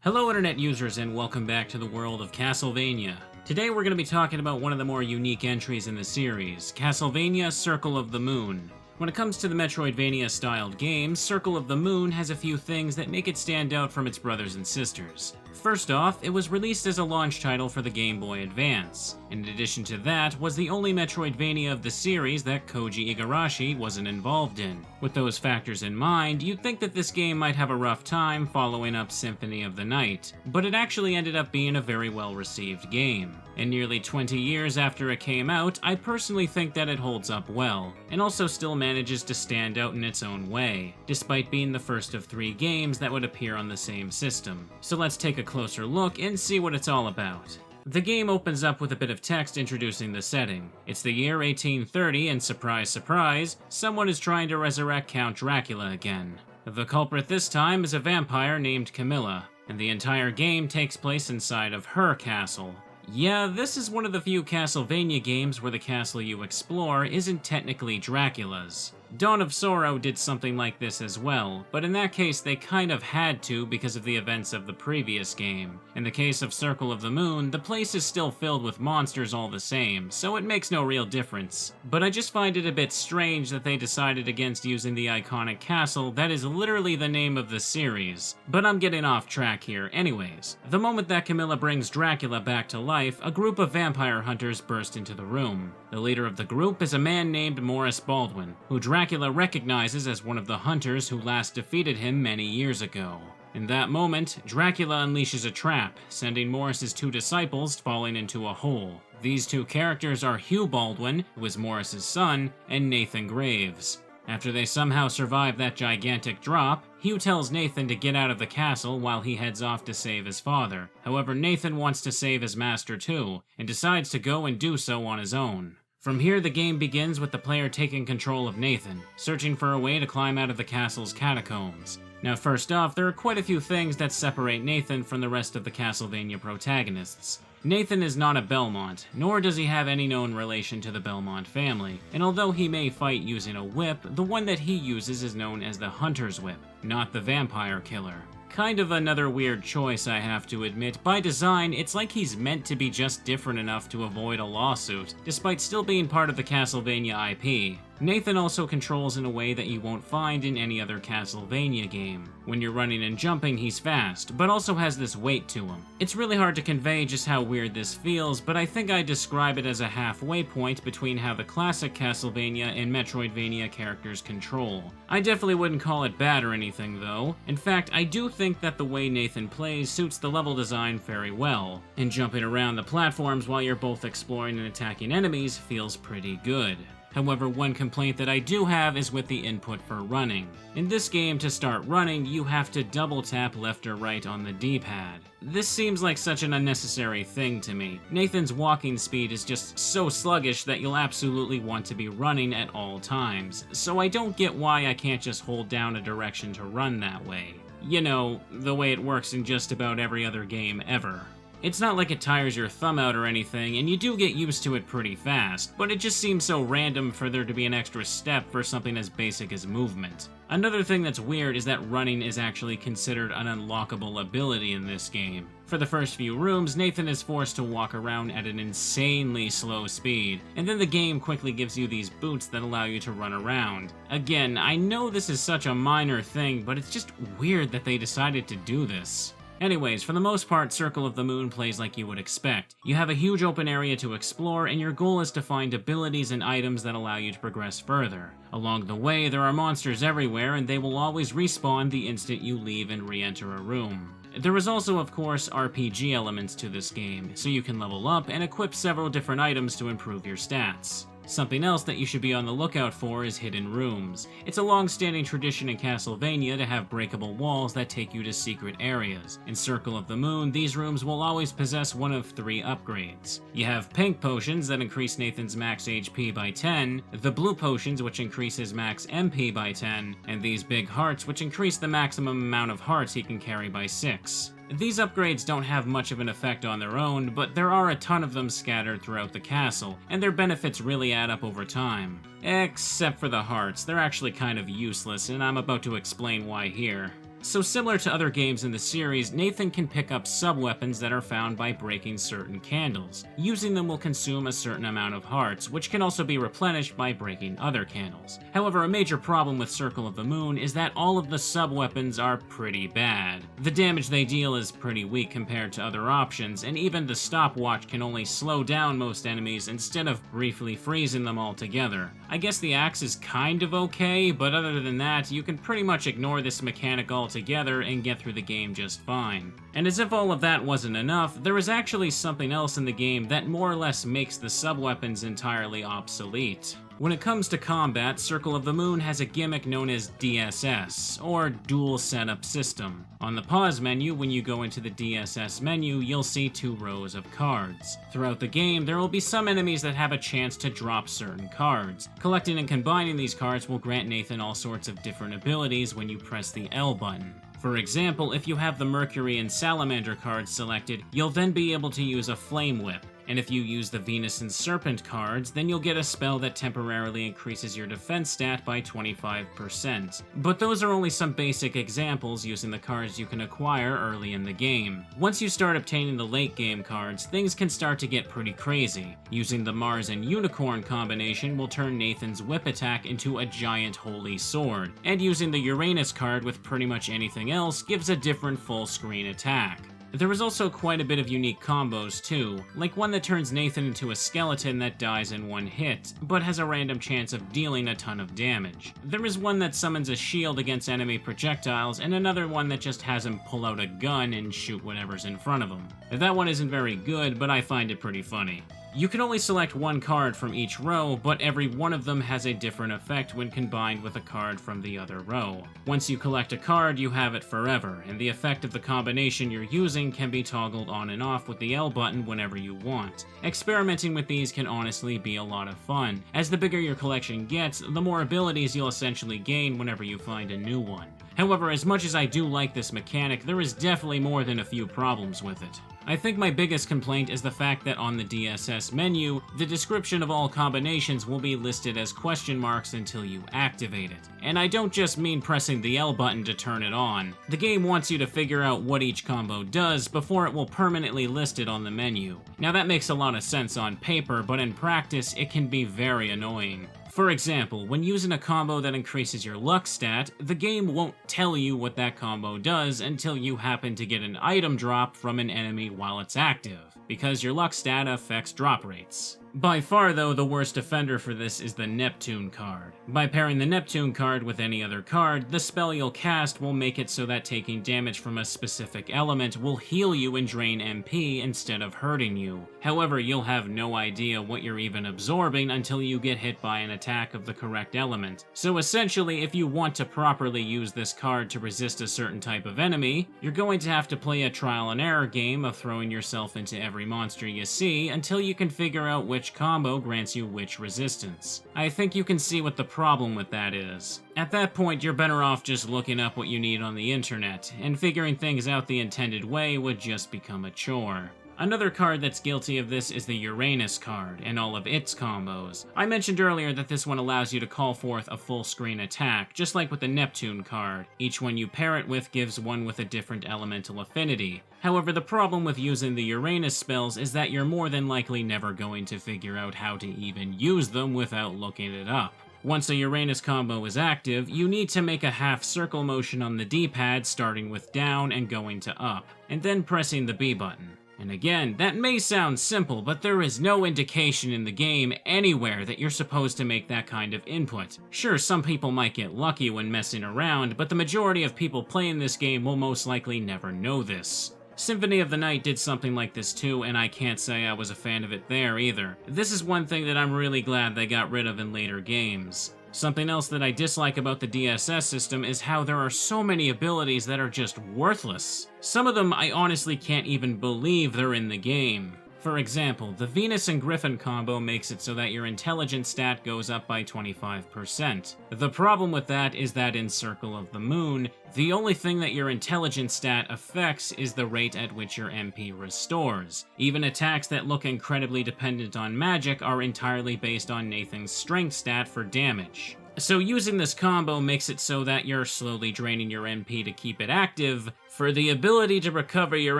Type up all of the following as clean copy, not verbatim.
Hello internet users and welcome back to the world of Castlevania. Today we're going to be talking about one of the more unique entries in the series, Castlevania Circle of the Moon. When it comes to the Metroidvania-styled game, Circle of the Moon has a few things that make it stand out from its brothers and sisters. First off, it was released as a launch title for the Game Boy Advance. In addition to that, was the only Metroidvania of the series that Koji Igarashi wasn't involved in. With those factors in mind, you'd think that this game might have a rough time following up Symphony of the Night, but it actually ended up being a very well-received game. And nearly 20 years after it came out, I personally think that it holds up well, and also still manages to stand out in its own way, despite being the first of 3 games that would appear on the same system. So let's take a closer look and see what it's all about. The game opens up with a bit of text introducing the setting. It's the year 1830 and surprise surprise, someone is trying to resurrect Count Dracula again. The culprit this time is a vampire named Camilla, and the entire game takes place inside of her castle. Yeah, this is one of the few Castlevania games where the castle you explore isn't technically Dracula's. Dawn of Sorrow did something like this as well, but in that case they kind of had to because of the events of the previous game. In the case of Circle of the Moon, the place is still filled with monsters all the same, so it makes no real difference. But I just find it a bit strange that they decided against using the iconic castle that is literally the name of the series. But I'm getting off track here anyways. The moment that Camilla brings Dracula back to life, a group of vampire hunters burst into the room. The leader of the group is a man named Morris Baldwin, who Dracula recognizes as one of the hunters who last defeated him many years ago. In that moment, Dracula unleashes a trap, sending Morris's 2 disciples falling into a hole. These 2 characters are Hugh Baldwin, who is Morris's son, and Nathan Graves. After they somehow survive that gigantic drop, Hugh tells Nathan to get out of the castle while he heads off to save his father. However, Nathan wants to save his master too, and decides to go and do so on his own. From here, the game begins with the player taking control of Nathan, searching for a way to climb out of the castle's catacombs. Now first off, there are quite a few things that separate Nathan from the rest of the Castlevania protagonists. Nathan is not a Belmont, nor does he have any known relation to the Belmont family, and although he may fight using a whip, the one that he uses is known as the Hunter's Whip, not the Vampire Killer. Kind of another weird choice, I have to admit. By design, it's like he's meant to be just different enough to avoid a lawsuit, despite still being part of the Castlevania IP. Nathan also controls in a way that you won't find in any other Castlevania game. When you're running and jumping, he's fast, but also has this weight to him. It's really hard to convey just how weird this feels, but I think I'd describe it as a halfway point between how the classic Castlevania and Metroidvania characters control. I definitely wouldn't call it bad or anything though. In fact, I do think that the way Nathan plays suits the level design very well, and jumping around the platforms while you're both exploring and attacking enemies feels pretty good. However, one complaint that I do have is with the input for running. In this game, to start running, you have to double tap left or right on the D-pad. This seems like such an unnecessary thing to me. Nathan's walking speed is just so sluggish that you'll absolutely want to be running at all times, so I don't get why I can't just hold down a direction to run that way. You know, the way it works in just about every other game ever. It's not like it tires your thumb out or anything, and you do get used to it pretty fast, but it just seems so random for there to be an extra step for something as basic as movement. Another thing that's weird is that running is actually considered an unlockable ability in this game. For the first few rooms, Nathan is forced to walk around at an insanely slow speed, and then the game quickly gives you these boots that allow you to run around. Again, I know this is such a minor thing, but it's just weird that they decided to do this. Anyways, for the most part, Circle of the Moon plays like you would expect. You have a huge open area to explore, and your goal is to find abilities and items that allow you to progress further. Along the way, there are monsters everywhere, and they will always respawn the instant you leave and re-enter a room. There is also, of course, RPG elements to this game, so you can level up and equip several different items to improve your stats. Something else that you should be on the lookout for is hidden rooms. It's a long-standing tradition in Castlevania to have breakable walls that take you to secret areas. In Circle of the Moon, these rooms will always possess one of 3 upgrades. You have pink potions that increase Nathan's max HP by 10, the blue potions which increase his max MP by 10, and these big hearts which increase the maximum amount of hearts he can carry by 6. These upgrades don't have much of an effect on their own, but there are a ton of them scattered throughout the castle, and their benefits really add up over time. Except for the hearts, they're actually kind of useless, and I'm about to explain why here. So similar to other games in the series, Nathan can pick up sub-weapons that are found by breaking certain candles. Using them will consume a certain amount of hearts, which can also be replenished by breaking other candles. However, a major problem with Circle of the Moon is that all of the sub-weapons are pretty bad. The damage they deal is pretty weak compared to other options, and even the stopwatch can only slow down most enemies instead of briefly freezing them altogether. I guess the axe is kind of okay, but other than that, you can pretty much ignore this mechanic altogether and get through the game just fine. And as if all of that wasn't enough, there is actually something else in the game that more or less makes the sub-weapons entirely obsolete. When it comes to combat, Circle of the Moon has a gimmick known as DSS, or Dual Setup System. On the pause menu, when you go into the DSS menu, you'll see 2 rows of cards. Throughout the game, there will be some enemies that have a chance to drop certain cards. Collecting and combining these cards will grant Nathan all sorts of different abilities when you press the L button. For example, if you have the Mercury and Salamander cards selected, you'll then be able to use a Flame Whip. And if you use the Venus and Serpent cards, then you'll get a spell that temporarily increases your defense stat by 25%. But those are only some basic examples using the cards you can acquire early in the game. Once you start obtaining the late game cards, things can start to get pretty crazy. Using the Mars and Unicorn combination will turn Nathan's whip attack into a giant holy sword, and using the Uranus card with pretty much anything else gives a different full screen attack. There is also quite a bit of unique combos too, like one that turns Nathan into a skeleton that dies in one hit, but has a random chance of dealing a ton of damage. There is one that summons a shield against enemy projectiles, and another one that just has him pull out a gun and shoot whatever's in front of him. That one isn't very good, but I find it pretty funny. You can only select one card from each row, but every one of them has a different effect when combined with a card from the other row. Once you collect a card, you have it forever, and the effect of the combination you're using can be toggled on and off with the L button whenever you want. Experimenting with these can honestly be a lot of fun. As the bigger your collection gets, the more abilities you'll essentially gain whenever you find a new one. However, as much as I do like this mechanic, there is definitely more than a few problems with it. I think my biggest complaint is the fact that on the DSS menu, the description of all combinations will be listed as question marks until you activate it. And I don't just mean pressing the L button to turn it on. The game wants you to figure out what each combo does before it will permanently list it on the menu. Now that makes a lot of sense on paper, but in practice, it can be very annoying. For example, when using a combo that increases your luck stat, the game won't tell you what that combo does until you happen to get an item drop from an enemy while it's active, because your luck stat affects drop rates. By far, though, the worst offender for this is the Neptune card. By pairing the Neptune card with any other card, the spell you'll cast will make it so that taking damage from a specific element will heal you and drain MP instead of hurting you. However, you'll have no idea what you're even absorbing until you get hit by an attack of the correct element. So essentially, if you want to properly use this card to resist a certain type of enemy, you're going to have to play a trial and error game of throwing yourself into every monster you see until you can figure out which combo grants you which resistance. I think you can see what the problem with that is. At that point, you're better off just looking up what you need on the internet, and figuring things out the intended way would just become a chore. Another card that's guilty of this is the Uranus card, and all of its combos. I mentioned earlier that this one allows you to call forth a full screen attack, just like with the Neptune card. Each one you pair it with gives one with a different elemental affinity. However, the problem with using the Uranus spells is that you're more than likely never going to figure out how to even use them without looking it up. Once a Uranus combo is active, you need to make a half circle motion on the D-pad starting with down and going to up, and then pressing the B button. And again, that may sound simple, but there is no indication in the game anywhere that you're supposed to make that kind of input. Sure, some people might get lucky when messing around, but the majority of people playing this game will most likely never know this. Symphony of the Night did something like this too, and I can't say I was a fan of it there either. This is one thing that I'm really glad they got rid of in later games. Something else that I dislike about the DSS system is how there are so many abilities that are just worthless. Some of them I honestly can't even believe they're in the game. For example, the Venus and Griffin combo makes it so that your intelligence stat goes up by 25%. The problem with that is that in Circle of the Moon, the only thing that your intelligence stat affects is the rate at which your MP restores. Even attacks that look incredibly dependent on magic are entirely based on Nathan's strength stat for damage. So using this combo makes it so that you're slowly draining your MP to keep it active, for the ability to recover your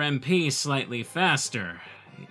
MP slightly faster.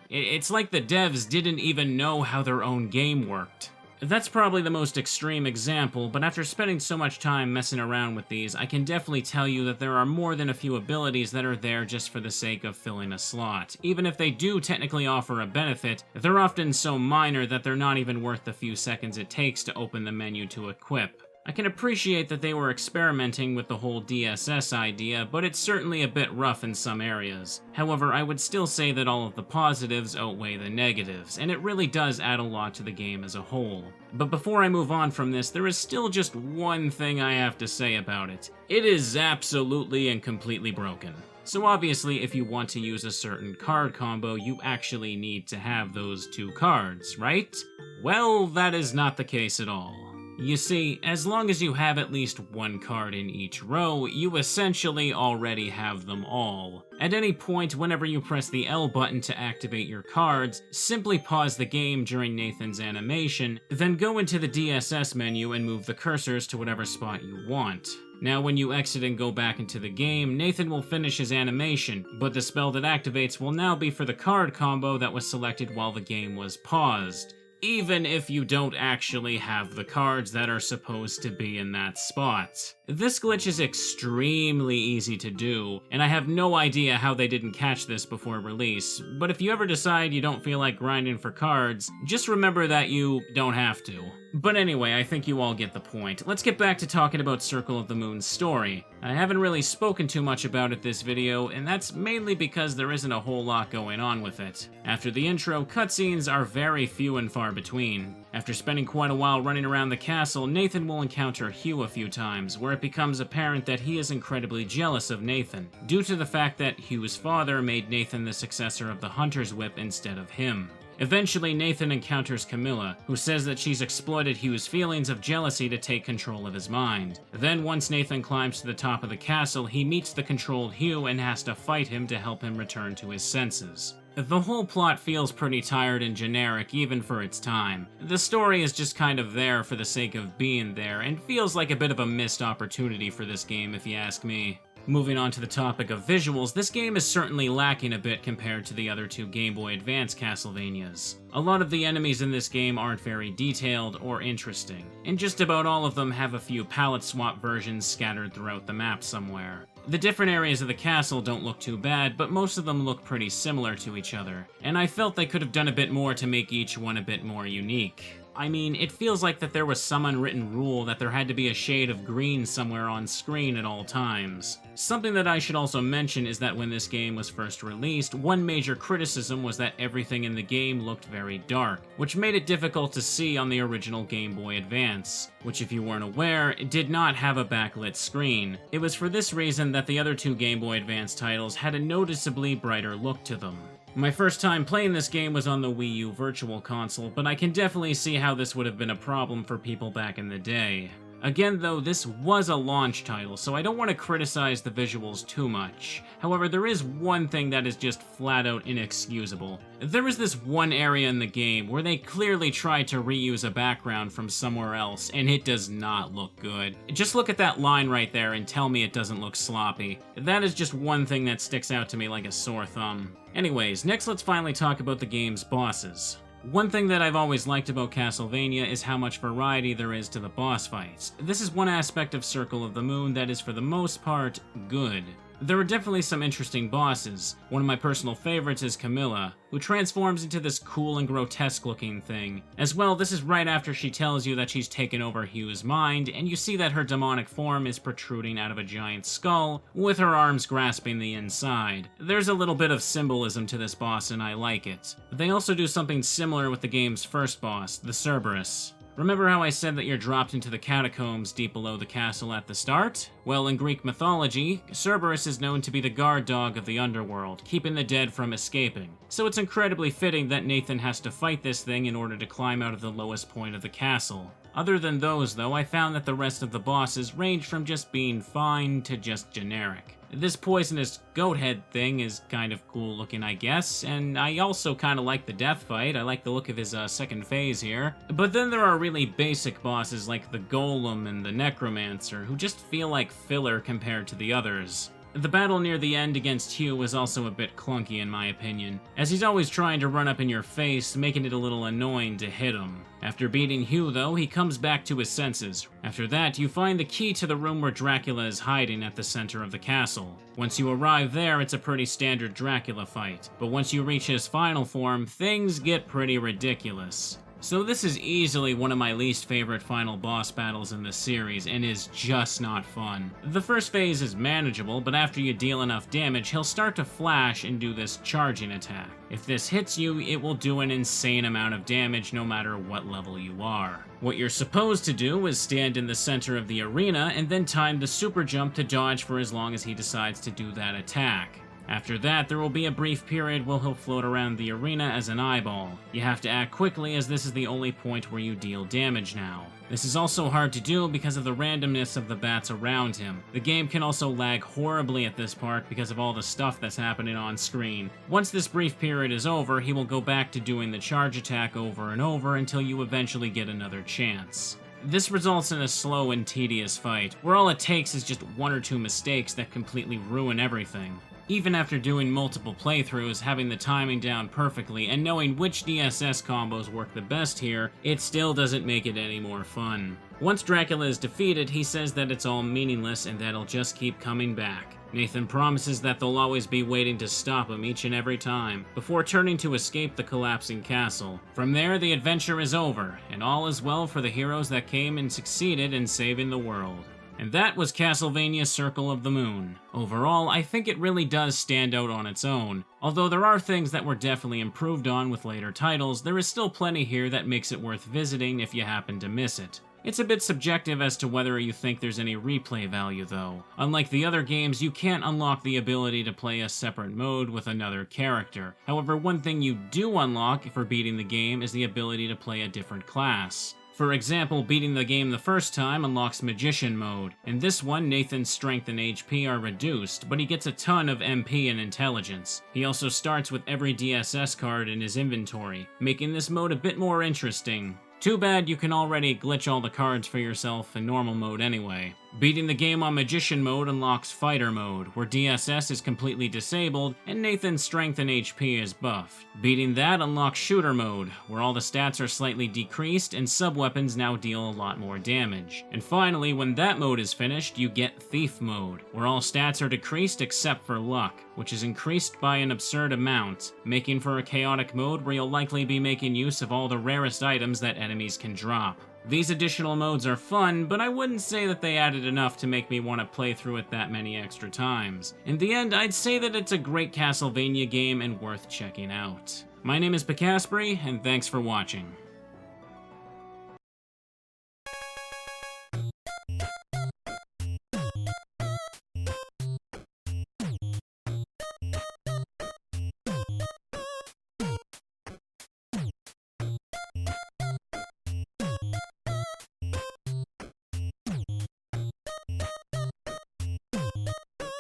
It's like the devs didn't even know how their own game worked. That's probably the most extreme example, but after spending so much time messing around with these, I can definitely tell you that there are more than a few abilities that are there just for the sake of filling a slot. Even if they do technically offer a benefit, they're often so minor that they're not even worth the few seconds it takes to open the menu to equip. I can appreciate that they were experimenting with the whole DSS idea, but it's certainly a bit rough in some areas. However, I would still say that all of the positives outweigh the negatives, and it really does add a lot to the game as a whole. But before I move on from this, there is still just one thing I have to say about it. It is absolutely and completely broken. So obviously, if you want to use a certain card combo, you actually need to have those two cards, right? Well, that is not the case at all. You see, as long as you have at least one card in each row, you essentially already have them all. At any point, whenever you press the L button to activate your cards, simply pause the game during Nathan's animation, then go into the DSS menu and move the cursors to whatever spot you want. Now when you exit and go back into the game, Nathan will finish his animation, but the spell that activates will now be for the card combo that was selected while the game was paused, even if you don't actually have the cards that are supposed to be in that spot. This glitch is extremely easy to do, and I have no idea how they didn't catch this before release, but if you ever decide you don't feel like grinding for cards, just remember that you don't have to. But anyway, I think you all get the point. Let's get back to talking about Circle of the Moon's story. I haven't really spoken too much about it this video, and that's mainly because there isn't a whole lot going on with it. After the intro, cutscenes are very few and far between. After spending quite a while running around the castle, Nathan will encounter Hugh a few times, where it becomes apparent that he is incredibly jealous of Nathan, due to the fact that Hugh's father made Nathan the successor of the Hunter's Whip instead of him. Eventually, Nathan encounters Camilla, who says that she's exploited Hugh's feelings of jealousy to take control of his mind. Then, once Nathan climbs to the top of the castle, he meets the controlled Hugh and has to fight him to help him return to his senses. The whole plot feels pretty tired and generic even for its time. The story is just kind of there for the sake of being there, and feels like a bit of a missed opportunity for this game if you ask me. Moving on to the topic of visuals, this game is certainly lacking a bit compared to the other two Game Boy Advance Castlevanias. A lot of the enemies in this game aren't very detailed or interesting, and just about all of them have a few palette swap versions scattered throughout the map somewhere. The different areas of the castle don't look too bad, but most of them look pretty similar to each other, and I felt they could have done a bit more to make each one a bit more unique. I mean, it feels like that there was some unwritten rule that there had to be a shade of green somewhere on screen at all times. Something that I should also mention is that when this game was first released, one major criticism was that everything in the game looked very dark, which made it difficult to see on the original Game Boy Advance, which if you weren't aware, it did not have a backlit screen. It was for this reason that the other two Game Boy Advance titles had a noticeably brighter look to them. My first time playing this game was on the Wii U Virtual Console, but I can definitely see how this would have been a problem for people back in the day. Again though, this was a launch title, so I don't want to criticize the visuals too much. However, there is one thing that is just flat out inexcusable. There is this one area in the game where they clearly tried to reuse a background from somewhere else, and it does not look good. Just look at that line right there and tell me it doesn't look sloppy. That is just one thing that sticks out to me like a sore thumb. Anyways, next let's finally talk about the game's bosses. One thing that I've always liked about Castlevania is how much variety there is to the boss fights. This is one aspect of Circle of the Moon that is for the most part good. There are definitely some interesting bosses. One of my personal favorites is Camilla, who transforms into this cool and grotesque looking thing. As well, this is right after she tells you that she's taken over Hugh's mind, and you see that her demonic form is protruding out of a giant skull, with her arms grasping the inside. There's a little bit of symbolism to this boss and I like it. They also do something similar with the game's first boss, the Cerberus. Remember how I said that you're dropped into the catacombs deep below the castle at the start? Well, in Greek mythology, Cerberus is known to be the guard dog of the underworld, keeping the dead from escaping. So it's incredibly fitting that Nathan has to fight this thing in order to climb out of the lowest point of the castle. Other than those though, I found that the rest of the bosses range from just being fine to just generic. This poisonous goat head thing is kind of cool looking, I guess, and I also kind of like the death fight. I like the look of his second phase here. But then there are really basic bosses like the Golem and the Necromancer, who just feel like filler compared to the others. The battle near the end against Hugh was also a bit clunky in my opinion, as he's always trying to run up in your face, making it a little annoying to hit him. After beating Hugh though, he comes back to his senses. After that, you find the key to the room where Dracula is hiding at the center of the castle. Once you arrive there, it's a pretty standard Dracula fight, but once you reach his final form, things get pretty ridiculous. So this is easily one of my least favorite final boss battles in the series, and is just not fun. The first phase is manageable, but after you deal enough damage, he'll start to flash and do this charging attack. If this hits you, it will do an insane amount of damage no matter what level you are. What you're supposed to do is stand in the center of the arena and then time the super jump to dodge for as long as he decides to do that attack. After that, there will be a brief period where he'll float around the arena as an eyeball. You have to act quickly as this is the only point where you deal damage now. This is also hard to do because of the randomness of the bats around him. The game can also lag horribly at this part because of all the stuff that's happening on screen. Once this brief period is over, he will go back to doing the charge attack over and over until you eventually get another chance. This results in a slow and tedious fight, where all it takes is just one or two mistakes that completely ruin everything. Even after doing multiple playthroughs, having the timing down perfectly, and knowing which DSS combos work the best here, it still doesn't make it any more fun. Once Dracula is defeated, he says that it's all meaningless and that he'll just keep coming back. Nathan promises that they'll always be waiting to stop him each and every time, before turning to escape the collapsing castle. From there, the adventure is over, and all is well for the heroes that came and succeeded in saving the world. And that was Castlevania Circle of the Moon. Overall, I think it really does stand out on its own. Although there are things that were definitely improved on with later titles, there is still plenty here that makes it worth visiting if you happen to miss it. It's a bit subjective as to whether you think there's any replay value though. Unlike the other games, you can't unlock the ability to play a separate mode with another character. However, one thing you do unlock for beating the game is the ability to play a different class. For example, beating the game the first time unlocks Magician mode. In this one, Nathan's strength and HP are reduced, but he gets a ton of MP and intelligence. He also starts with every DSS card in his inventory, making this mode a bit more interesting. Too bad you can already glitch all the cards for yourself in normal mode anyway. Beating the game on Magician mode unlocks Fighter mode, where DSS is completely disabled and Nathan's strength and HP is buffed. Beating that unlocks Shooter mode, where all the stats are slightly decreased and sub-weapons now deal a lot more damage. And finally, when that mode is finished, you get Thief mode, where all stats are decreased except for luck, which is increased by an absurd amount, making for a chaotic mode where you'll likely be making use of all the rarest items that enemies can drop. These additional modes are fun, but I wouldn't say that they added enough to make me want to play through it that many extra times. In the end, I'd say that it's a great Castlevania game and worth checking out. My name is Pikasprey, and thanks for watching.